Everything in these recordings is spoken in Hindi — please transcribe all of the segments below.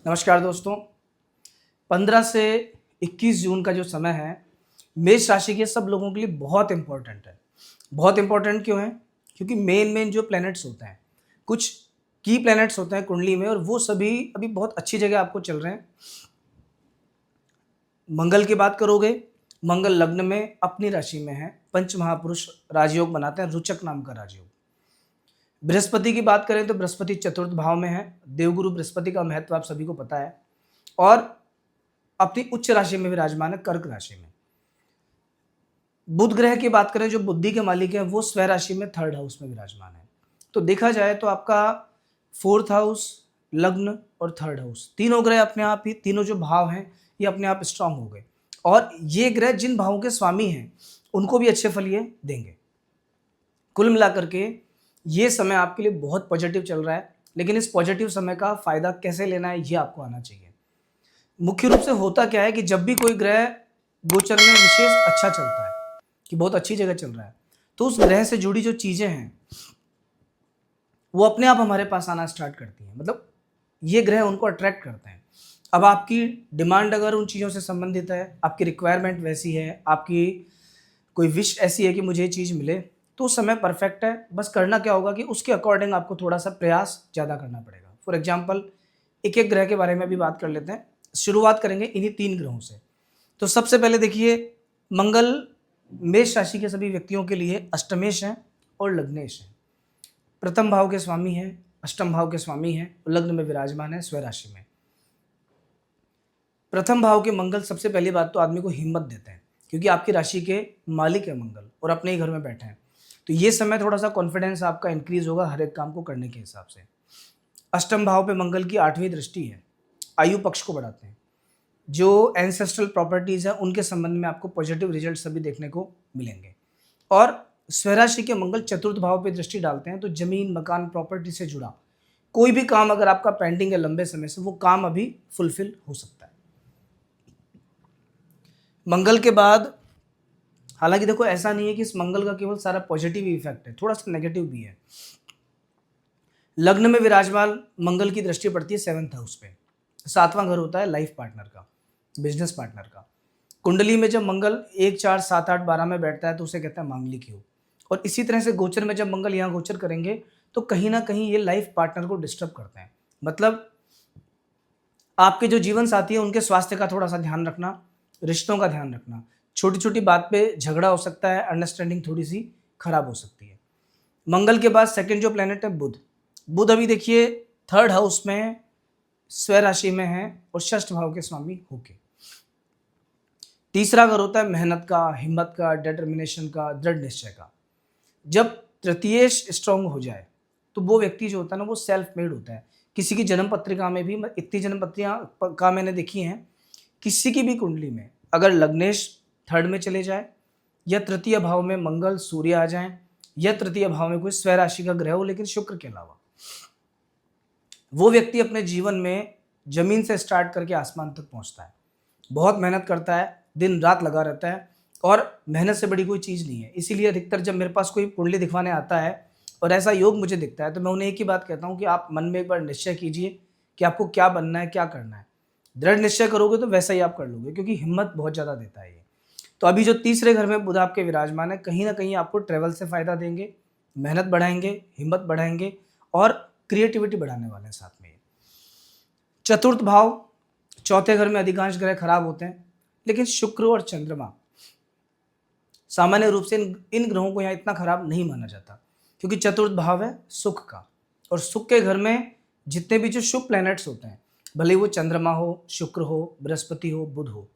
नमस्कार दोस्तों। 15 से 21 जून का जो समय है, मेष राशि के सब लोगों के लिए बहुत इम्पोर्टेंट है। बहुत इम्पोर्टेंट क्यों है? क्योंकि मेन जो प्लैनेट्स होते हैं, कुछ की प्लैनेट्स होते हैं कुंडली में और वो सभी अभी बहुत अच्छी जगह आपको चल रहे हैं। मंगल की बात करोगे, मंगल लग्न में अपनी राशि में है, पंच महापुरुष राजयोग बनाते हैं, रुचक नाम का राजयोग। बृहस्पति की बात करें तो बृहस्पति चतुर्थ भाव में है। देवगुरु बृहस्पति का महत्व आप सभी को पता है और अपनी उच्च राशि में विराजमान है, कर्क राशि में। बुध ग्रह की बात करें जो बुद्धि के मालिक है, वो स्वय राशि में थर्ड हाउस में विराजमान है। तो देखा जाए तो आपका फोर्थ हाउस, लग्न और थर्ड हाउस, तीनों ग्रह अपने आप ही, तीनों जो भाव हैं ये अपने आप स्ट्रांग हो गए और ये ग्रह जिन भावों के स्वामी हैं उनको भी अच्छे फल ये देंगे। कुल मिलाकर के ये समय आपके लिए बहुत पॉजिटिव चल रहा है, लेकिन इस पॉजिटिव समय का फायदा कैसे लेना है ये आपको आना चाहिए। मुख्य रूप से होता क्या है कि जब भी कोई ग्रह गोचर में विशेष अच्छा चलता है कि बहुत अच्छी जगह चल रहा है, तो उस ग्रह से जुड़ी जो चीजें हैं वो अपने आप हमारे पास आना स्टार्ट करती हैं। मतलब ये ग्रह उनको अट्रैक्ट करते हैं। अब आपकी डिमांड अगर उन चीज़ों से संबंधित है, आपकी रिक्वायरमेंट वैसी है, आपकी कोई विश ऐसी है कि मुझे ये चीज़ मिले, तो उस समय परफेक्ट है। बस करना क्या होगा कि उसके अकॉर्डिंग आपको थोड़ा सा प्रयास ज़्यादा करना पड़ेगा। फॉर एग्जाम्पल एक एक ग्रह के बारे में भी बात कर लेते हैं। शुरुआत करेंगे इन्हीं 3 ग्रहों से। तो सबसे पहले देखिए, मंगल मेष राशि के सभी व्यक्तियों के लिए अष्टमेश है और लग्नेश है। प्रथम भाव के स्वामी है, अष्टम भाव के स्वामी है, लग्न में विराजमान है स्वय राशि में। प्रथम भाव के मंगल सबसे पहली बात तो आदमी को हिम्मत देते हैं, क्योंकि आपकी राशि के मालिक है मंगल और अपने ही घर में बैठे हैं। तो ये समय थोड़ा सा कॉन्फिडेंस आपका इंक्रीज होगा हर एक काम को करने के हिसाब से। अष्टम भाव पे मंगल की 8वीं दृष्टि है, आयु पक्ष को बढ़ाते हैं। जो एंसेस्ट्रल प्रॉपर्टीज है उनके संबंध में आपको पॉजिटिव रिजल्ट सभी देखने को मिलेंगे। और स्वराशि के मंगल चतुर्थ भाव पे दृष्टि डालते हैं, तो जमीन मकान प्रॉपर्टी से जुड़ा कोई भी काम अगर आपका पेंडिंग है लंबे समय से, वो काम अभी फुलफिल हो सकता है। मंगल के बाद हालांकि देखो ऐसा नहीं है कि इस मंगल का केवल सारा पॉजिटिव इफेक्ट है, थोड़ा सा नेगेटिव भी है। लग्न में विराजमान मंगल की दृष्टि पड़ती है 7th हाउस पे। 7वां घर होता है लाइफ पार्टनर का, बिजनेस पार्टनर का। कुंडली में जब मंगल 1, 4, 7, 8, 12 में बैठता है तो उसे कहते हैं मांगलिक योग। और इसी तरह से गोचर में जब मंगल यहाँ गोचर करेंगे तो कहीं ना कहीं ये लाइफ पार्टनर को डिस्टर्ब करते हैं। मतलब आपके जो जीवन साथी है उनके स्वास्थ्य का थोड़ा सा ध्यान रखना, रिश्तों का ध्यान रखना। छोटी छोटी बात पे झगड़ा हो सकता है, अंडरस्टैंडिंग थोड़ी सी खराब हो सकती है। मंगल के बाद सेकंड जो प्लेनेट है बुध। बुध अभी देखिए 3rd हाउस में स्वय राशि में है और षष्ठ भाव के स्वामी होके। तीसरा घर होता है मेहनत का, हिम्मत का, डिटर्मिनेशन का, दृढ़ निश्चय का। जब तृतीय स्ट्रांग हो जाए तो वो व्यक्ति जो होता है ना वो सेल्फ मेड होता है। किसी की जन्म पत्रिका में भी, इतनी जन्म पत्रिका का मैंने देखी हैं, किसी की भी कुंडली में अगर लग्नेश 3rd में चले जाए या तृतीय भाव में मंगल सूर्य आ जाए या तृतीय भाव में कोई स्वय राशि का ग्रह हो लेकिन शुक्र के अलावा, वो व्यक्ति अपने जीवन में जमीन से स्टार्ट करके आसमान तक पहुंचता है। बहुत मेहनत करता है, दिन रात लगा रहता है और मेहनत से बड़ी कोई चीज़ नहीं है। इसीलिए अधिकतर जब मेरे पास कोई कुंडली दिखवाने आता है और ऐसा योग मुझे दिखता है तो मैं उन्हें एक ही बात कहता हूँ कि आप मन में एक बार निश्चय कीजिए कि आपको क्या बनना है, क्या करना है। दृढ़ निश्चय करोगे तो वैसा ही आप कर लोगे, क्योंकि हिम्मत बहुत ज़्यादा देता है ये। तो अभी जो तीसरे घर में बुध आपके विराजमान है, कहीं ना कहीं आपको ट्रैवल से फायदा देंगे, मेहनत बढ़ाएंगे, हिम्मत बढ़ाएंगे और क्रिएटिविटी बढ़ाने वाले हैं साथ में। चतुर्थ भाव, चौथे घर में अधिकांश ग्रह खराब होते हैं, लेकिन शुक्र और चंद्रमा सामान्य रूप से इन ग्रहों को यहाँ इतना खराब नहीं माना जाता, क्योंकि चतुर्थ भाव है सुख का। और सुख के घर में जितने भी जो शुभ प्लैनेट्स होते हैं, भले वो चंद्रमा हो, शुक्र हो, बृहस्पति हो, बुध हो,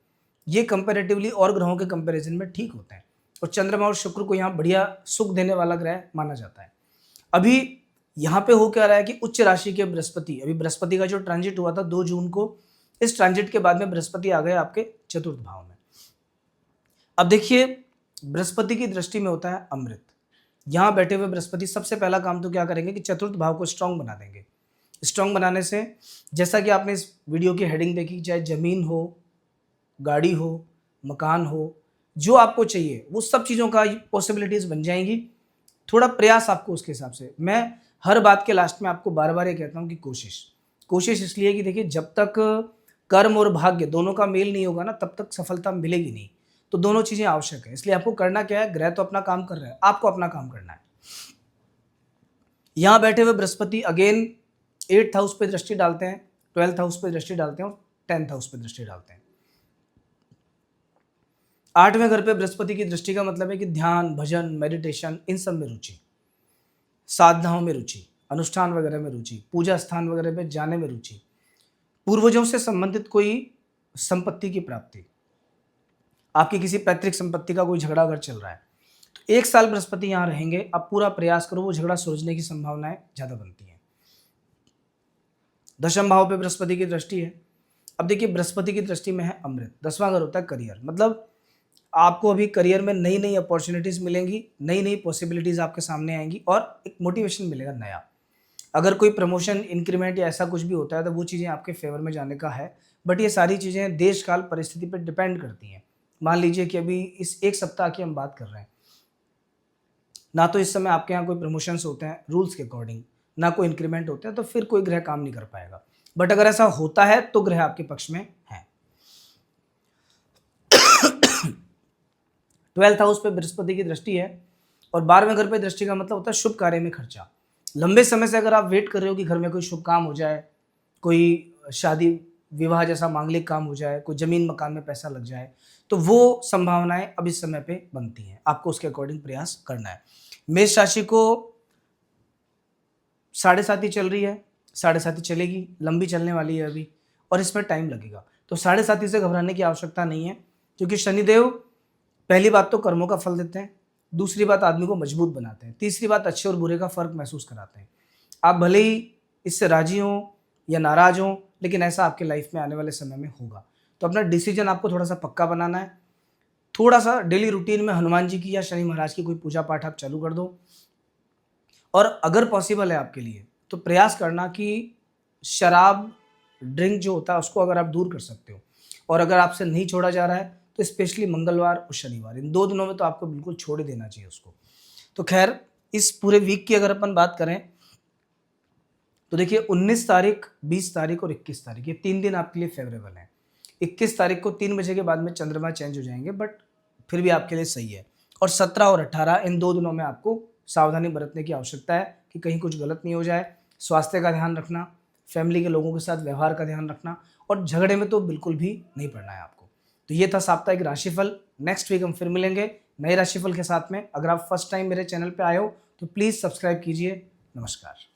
ये कंपैरेटिवली और ग्रहों के कंपैरिजन में ठीक होते हैं। और चंद्रमा और शुक्र को यहाँ बढ़िया सुख देने वाला ग्रह माना जाता है। अभी यहाँ पे हो क्या रहा है कि उच्च राशि के बृहस्पति, अभी बृहस्पति का जो ट्रांजिट हुआ था 2 जून को, इस ट्रांजिट के बाद में बृहस्पति आ गए आपके चतुर्थ भाव में। अब देखिए बृहस्पति की दृष्टि में होता है अमृत। यहाँ बैठे हुए बृहस्पति सबसे पहला काम तो क्या करेंगे कि चतुर्थ भाव को स्ट्रांग बना देंगे। स्ट्रांग बनाने से, जैसा कि आपने इस वीडियो की हेडिंग देखी, चाहे जमीन हो, गाड़ी हो, मकान हो, जो आपको चाहिए वो सब चीज़ों का पॉसिबिलिटीज बन जाएंगी। थोड़ा प्रयास आपको उसके हिसाब से, मैं हर बात के लास्ट में आपको बार बार ये कहता हूँ कि कोशिश, कोशिश इसलिए कि देखिए जब तक कर्म और भाग्य दोनों का मेल नहीं होगा ना, तब तक सफलता मिलेगी नहीं। तो दोनों चीज़ें आवश्यक है। इसलिए आपको करना क्या है, ग्रह तो अपना काम कर रहे हैं, आपको अपना काम करना है। यहाँ बैठे हुए बृहस्पति अगेन 8th हाउस पे दृष्टि डालते हैं, 12th हाउस पे दृष्टि डालते हैं और 10th हाउस पे दृष्टि डालते हैं। 8वें घर पे बृहस्पति की दृष्टि का मतलब है कि ध्यान, भजन, मेडिटेशन, इन सब में रुचि, साधनाओं में रुचि, अनुष्ठान वगैरह में रुचि, पूजा स्थान वगैरह में जाने में रुचि, पूर्वजों से संबंधित कोई संपत्ति की प्राप्ति, आपकी किसी पैतृक संपत्ति का कोई झगड़ा अगर चल रहा है तो 1 साल बृहस्पति यहाँ रहेंगे, आप पूरा प्रयास करो, वो झगड़ा सुलझने की संभावनाएं ज़्यादा बनती हैं। 10वें भाव पे बृहस्पति की दृष्टि है। अब देखिए बृहस्पति की दृष्टि में है अमृत, 10वां घर होता है करियर, मतलब आपको अभी करियर में नई नई अपॉर्चुनिटीज़ मिलेंगी, नई नई पॉसिबिलिटीज़ आपके सामने आएंगी और एक मोटिवेशन मिलेगा नया। अगर कोई प्रमोशन, इंक्रीमेंट या ऐसा कुछ भी होता है तो वो चीज़ें आपके फेवर में जाने का है। बट ये सारी चीज़ें देश काल परिस्थिति पर डिपेंड करती हैं। मान लीजिए कि अभी इस 1 सप्ताह की हम बात कर रहे हैं, ना तो इस समय आपके यहाँ कोई प्रमोशंस होते हैं रूल्स के अकॉर्डिंग, ना कोई इंक्रीमेंट होते हैं, तो फिर कोई ग्रह काम नहीं कर पाएगा। बट अगर ऐसा होता है तो ग्रह आपके पक्ष में है। 12th हाउस पे बृहस्पति की दृष्टि है और 12वें घर पे दृष्टि का मतलब होता है शुभ कार्य में खर्चा। लंबे समय से अगर आप वेट कर रहे हो कि घर में कोई शुभ काम हो जाए, कोई शादी विवाह जैसा मांगलिक काम हो जाए, कोई जमीन मकान में पैसा लग जाए, तो वो संभावनाएं अब इस समय पे बनती हैं। आपको उसके अकॉर्डिंग प्रयास करना है। मेष राशि को 7.5 चल रही है, 7.5 चलेगी, लंबी चलने वाली है अभी और इसमें टाइम लगेगा। तो 7.5 से घबराने की आवश्यकता नहीं है, क्योंकि शनिदेव पहली बात तो कर्मों का फल देते हैं, दूसरी बात आदमी को मजबूत बनाते हैं, तीसरी बात अच्छे और बुरे का फर्क महसूस कराते हैं। आप भले ही इससे राजी हों या नाराज हों, लेकिन ऐसा आपके लाइफ में आने वाले समय में होगा। तो अपना डिसीजन आपको थोड़ा सा पक्का बनाना है। थोड़ा सा डेली रूटीन में हनुमान जी की या शनि महाराज की कोई पूजा पाठ आप चालू कर दो। और अगर पॉसिबल है आपके लिए तो प्रयास करना कि शराब, ड्रिंक जो होता है उसको अगर आप दूर कर सकते हो, और अगर आपसे नहीं छोड़ा जा रहा है तो स्पेशली मंगलवार और शनिवार, इन 2 दिनों में तो आपको बिल्कुल छोड़ ही देना चाहिए उसको। तो खैर इस पूरे वीक की अगर अपन बात करें तो देखिए 19 तारीख, 20 तारीख और 21 तारीख, ये 3 दिन आपके लिए फेवरेबल हैं। 21 तारीख को 3 बजे के बाद में चंद्रमा चेंज हो जाएंगे, बट फिर भी आपके लिए सही है। और 17 और 18 इन 2 दिनों में आपको सावधानी बरतने की आवश्यकता है कि कहीं कुछ गलत नहीं हो जाए। स्वास्थ्य का ध्यान रखना, फैमिली के लोगों के साथ व्यवहार का ध्यान रखना, और झगड़े में तो बिल्कुल भी नहीं पड़ना है आपको। तो ये था साप्ताहिक राशिफल। नेक्स्ट वीक हम फिर मिलेंगे नए राशिफल के साथ में। अगर आप फर्स्ट टाइम मेरे चैनल पे आए हो तो प्लीज़ सब्सक्राइब कीजिए। नमस्कार।